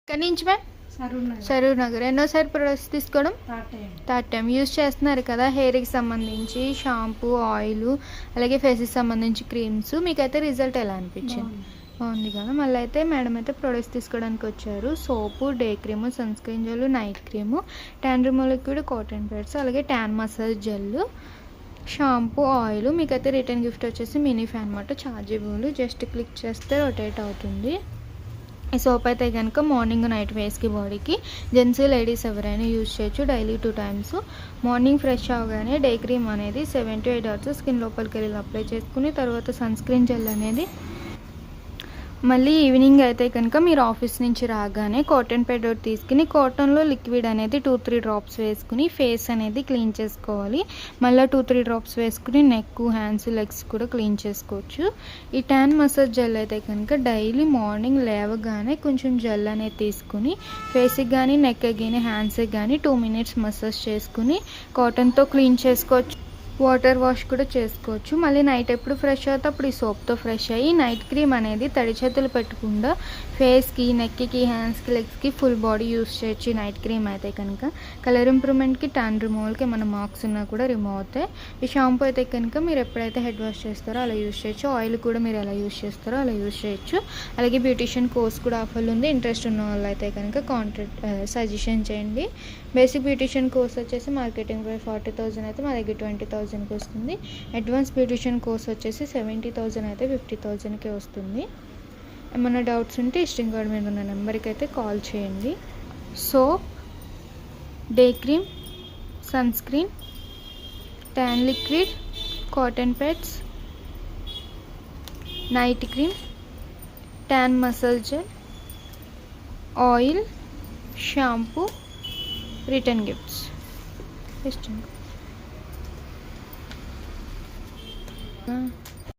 ఎక్కడి నుంచి ma'am? Saroor Nagar. ఎన్నోసారి products తీసుకోవడం? Third time. యూజ్ చేస్తున్నారు కదా హెయిర్కి సంబంధించి షాంపూ, ఆయిల్, అలాగే ఫేస్కి సంబంధించి క్రీమ్స్. మీకైతే రిజల్ట్ ఎలా అనిపించింది? బాగుంది కదా. మళ్ళీ అయితే మేడం అయితే ప్రొడక్ట్స్ తీసుకోవడానికి వచ్చారు. Soap, day cream, sunscreen gel, night cream, tan removal liquid, cotton pads, అలాగే tan massage gel, shampoo, oil. మీకైతే రిటర్న్ గిఫ్ట్ వచ్చేసి మినీ ఫ్యాన్ అన్నమాట. చార్జబుల్. జస్ట్ క్లిక్ చేస్తే రొటేట్ అవుతుంది. ఈ సోప్ అయితే కనుక మార్నింగ్ నైట్ ఫేస్కి, బాడీకి, జెంట్స్ లేడీస్ ఎవరైనా యూజ్ చేయొచ్చు. Daily 2 times. మార్నింగ్ ఫ్రెష్ అవగానే డే క్రీమ్ అనేది 7 to 8 hours స్కిన్ లోపలికి వెళ్ళి అప్లై చేసుకుని తర్వాత సన్ స్క్రీన్ జెల్ అనేది మళ్ళీ ఈవినింగ్ అయితే కనుక మీరు ఆఫీస్ నుంచి రాగానే కాటన్ ప్యాడ్ తీసుకుని కాటన్లో లిక్విడ్ అనేది 2-3 drops వేసుకుని ఫేస్ అనేది క్లీన్ చేసుకోవాలి. మళ్ళీ 2-3 drops వేసుకుని నెక్, హ్యాండ్స్, లెగ్స్ కూడా క్లీన్ చేసుకోవచ్చు. ఈ ట్యాన్ మసాజ్ జెల్ అయితే కనుక డైలీ మార్నింగ్ లేవగానే కొంచెం జెల్ అనేది తీసుకుని ఫేస్కి కానీ, నెక్కి కానీ, హ్యాండ్స్కి కానీ 2 minutes మసాజ్ చేసుకుని కాటన్తో క్లీన్ చేసుకోవచ్చు. వాటర్ వాష్ కూడా చేసుకోవచ్చు. మళ్ళీ నైట్ ఎప్పుడు ఫ్రెష్ అవుతే అప్పుడు ఈ సోప్తో ఫ్రెష్ అయ్యి నైట్ క్రీమ్ అనేది తడి చేతులు పెట్టకుండా ఫేస్కి, నెక్కి, హ్యాండ్స్కి, లెగ్స్కి ఫుల్ బాడీ యూస్ చేయొచ్చు. నైట్ క్రీమ్ అయితే కనుక కలర్ ఇంప్రూవ్మెంట్కి, ట్యాన్ రిమూవల్కి ఏమైనా మార్క్స్ ఉన్నా కూడా రిమూవ్ అవుతాయి. ఈ షాంపూ అయితే కనుక మీరు ఎప్పుడైతే హెడ్ వాష్ చేస్తారో అలా యూస్ చేయొచ్చు. ఆయిల్ కూడా మీరు ఎలా యూస్ చేస్తారో అలా యూస్ చేయొచ్చు. అలాగే బ్యూటిషియన్ కోర్స్ కూడా ఆఫర్లు ఉంది. ఇంట్రెస్ట్ ఉన్న వాళ్ళు అయితే కనుక సజెషన్ చేయండి. బేసిక్ బ్యూటిషియన్ కోర్స్ వచ్చేసి మార్కెటింగ్ ప్రైస్ 40,000 అయితే మా దగ్గర 20,000కి వస్తుంది. అడ్వాన్స్ బ్యూటిషియన్ కోర్స్ వచ్చేసి 70,000 అయితే 50,000కే వస్తుంది. ఏమైనా డౌట్స్ ఉంటే స్క్రీన్ కార్డ్ మీద ఉన్న నెంబర్కి అయితే కాల్ చేయండి. Soap, day cream, sunscreen, tan liquid, cotton pads, night cream, tan massage gel, oil, shampoo, return gifts. ఇష్టం